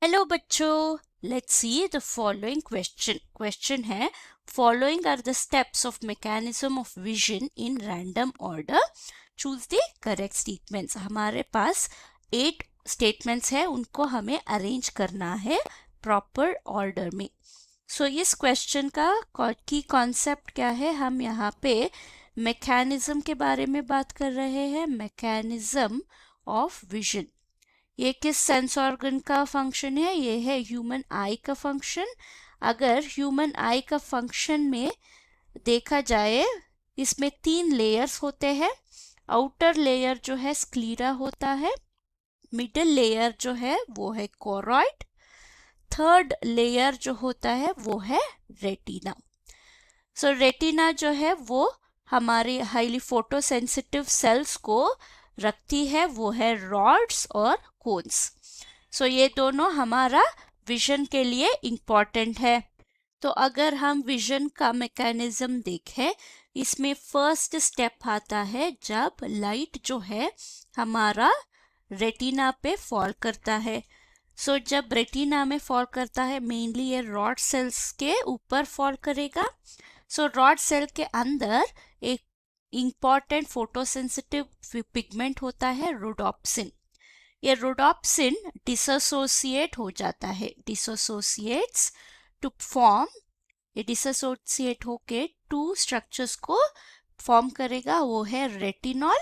Hello बच्चों, let's see the following question है following are the steps of mechanism of vision in random order, choose the correct statements. हमारे पास 8 statements है, उनको हमें arrange करना है प्रॉपर ऑर्डर में। इस क्वेश्चन का की कॉन्सेप्ट क्या है, हम यहाँ पे मैकेनिज्म के बारे में बात कर रहे हैं। मैकेनिज्म ऑफ विजन, ये किस सेंस ऑर्गन का फंक्शन है? ये है ह्यूमन आई का फंक्शन। अगर ह्यूमन आई का फंक्शन में देखा जाए, इसमें 3 लेयर्स होते हैं। आउटर लेयर जो है स्क्लीरा होता है, मिडल लेयर जो है वो है कोरॉइड, थर्ड लेयर जो होता है वो है रेटिना। रेटिना जो है वो हमारे हाईली फोटोसेंसिटिव सेल्स को रखती है, वो है रॉड्स और कोन्स। ये दोनों हमारा विजन के लिए इम्पॉर्टेंट है। तो अगर हम विजन का मैकेनिज्म देखें, इसमें फर्स्ट स्टेप आता है जब लाइट जो है हमारा रेटिना पे फॉल करता है। जब रेटिना में फॉल करता है, मेनली ये रॉड सेल्स के ऊपर फॉल करेगा। रॉड सेल के अंदर एक इंपॉर्टेंट फोटोसेंसिटिव पिगमेंट होता है रोडोप्सिन। ये रोडोप्सिन डिसोसिएट हो जाता है, डिसोसिएट्स टू फॉर्म, ये डिसोसिएट होके 2 स्ट्रक्चर्स को फॉर्म करेगा, वो है रेटिनॉल,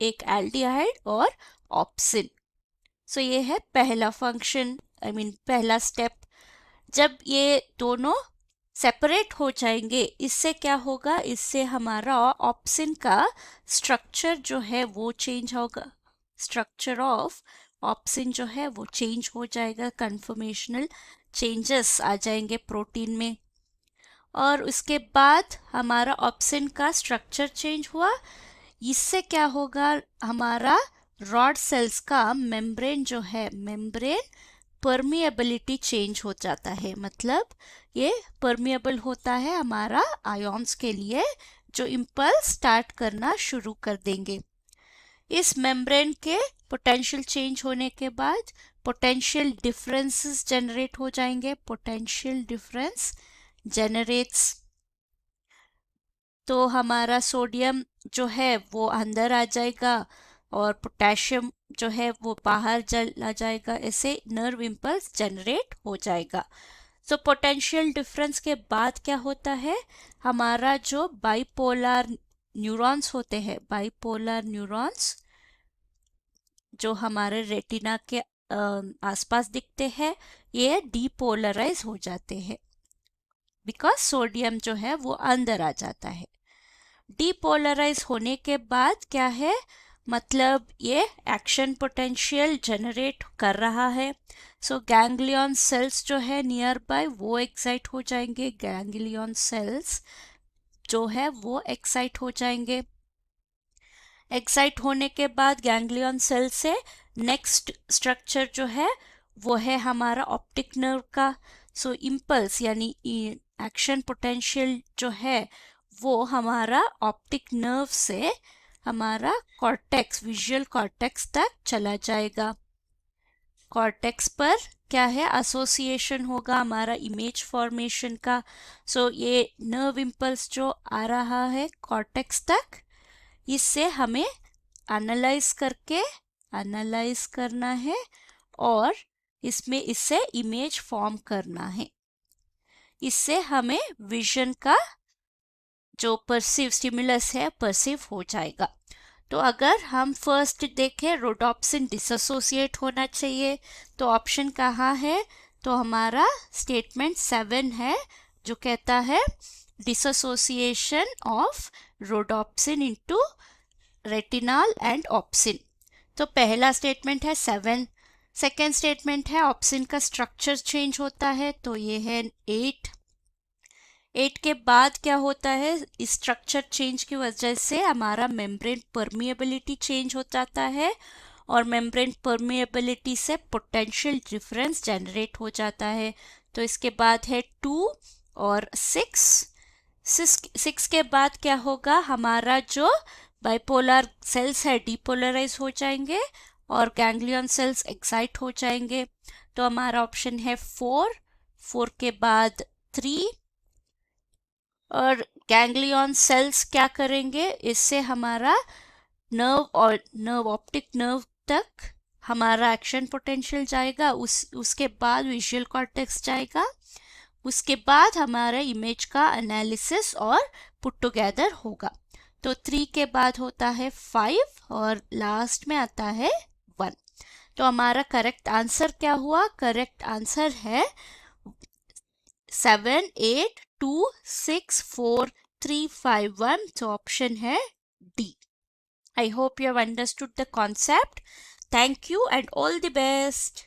एक एल्डिहाइड और ऑप्सिन। ये है पहला फंक्शन, पहला स्टेप। जब ये दोनों सेपरेट हो जाएंगे, इससे क्या होगा, इससे हमारा ऑप्सिन का स्ट्रक्चर जो है वो चेंज होगा। स्ट्रक्चर ऑफ ऑप्सिन जो है वो चेंज हो जाएगा, कन्फर्मेशनल चेंजेस आ जाएंगे प्रोटीन में। और उसके बाद हमारा ऑप्सिन का स्ट्रक्चर चेंज हुआ, इससे क्या होगा, हमारा रॉड सेल्स का मेम्ब्रेन जो है, मेम्ब्रेन परमिएबिलिटी चेंज हो जाता है। मतलब ये परमिएबल होता है हमारा आयोन्स के लिए, जो इम्पल्स स्टार्ट करना शुरू कर देंगे। इस मेम्ब्रेन के पोटेंशियल चेंज होने के बाद पोटेंशियल डिफरेंसेस जनरेट हो जाएंगे। पोटेंशियल डिफरेंस जनरेट्स, तो हमारा सोडियम जो है वो अंदर आ जाएगा और पोटेशियम जो है वो बाहर चला जाएगा। ऐसे नर्व इम्पल्स जनरेट हो जाएगा। पोटेंशियल डिफरेंस के बाद क्या होता है, हमारा जो बाइपोलर न्यूरॉन्स होते हैं, बाइपोलर न्यूरॉन्स जो हमारे रेटिना के आसपास दिखते हैं, ये डीपोलराइज हो जाते हैं, बिकॉज सोडियम जो है वो अंदर आ जाता है। डीपोलराइज होने के बाद क्या है, मतलब ये एक्शन पोटेंशियल जनरेट कर रहा है। गैंग्लियन सेल्स जो है नियर बाय वो एक्साइट हो जाएंगे, गैंग्लियन सेल्स जो है वो एक्साइट हो जाएंगे। एक्साइट होने के बाद गैंग्लियन सेल से नेक्स्ट स्ट्रक्चर जो है वो है हमारा ऑप्टिक नर्व का। इम्पल्स यानी एक्शन पोटेंशियल जो है वो हमारा ऑप्टिक नर्व से हमारा कॉर्टेक्स, विजुअल कॉर्टेक्स तक चला जाएगा। कॉर्टेक्स पर क्या है, एसोसिएशन होगा हमारा इमेज फॉर्मेशन का। ये नर्व इम्पल्स जो आ रहा है कॉर्टेक्स तक, इससे हमें एनालाइज करना है और इसमें इससे इमेज फॉर्म करना है। इससे हमें विजन का जो परसीव स्टिमुलस है परसीव हो जाएगा। तो अगर हम फर्स्ट देखें, रोडोप्सिन डिसोसिएट होना चाहिए, तो ऑप्शन कहाँ है, तो हमारा स्टेटमेंट 7 है, जो कहता है dissociation of rhodopsin into retinol and obscene. तो पहला स्टेटमेंट है 7। सेकेंड स्टेटमेंट है ऑप्सिन का स्ट्रक्चर चेंज होता है, तो ये है 8 के बाद क्या होता है, इस स्ट्रक्चर चेंज की वजह से हमारा मेम्ब्रेन परमिएबिलिटी चेंज हो जाता है और मेम्ब्रेन परमिएबिलिटी से पोटेंशियल डिफरेंस जनरेट हो जाता है। तो इसके बाद है 2 और 6 के बाद क्या होगा, हमारा जो बाइपोलर सेल्स है डीपोलराइज हो जाएंगे और गैंग्लियन सेल्स एक्साइट हो जाएंगे। तो हमारा ऑप्शन है 4 के बाद 3, और गैंग्लियन सेल्स क्या करेंगे, इससे हमारा नर्व और ऑप्टिक नर्व तक हमारा एक्शन पोटेंशियल जाएगा, उसके बाद विजुअल कॉर्टेक्स जाएगा, उसके बाद हमारा इमेज का एनालिसिस और पुट टुगेदर होगा। तो 3 के बाद होता है 5 और लास्ट में आता है 1। तो हमारा करेक्ट आंसर क्या हुआ? करेक्ट आंसर है 7, 8, 2, 6, 4, 3, 5, 1। तो ऑप्शन है D. I hope you have understood the concept. Thank you and all the best.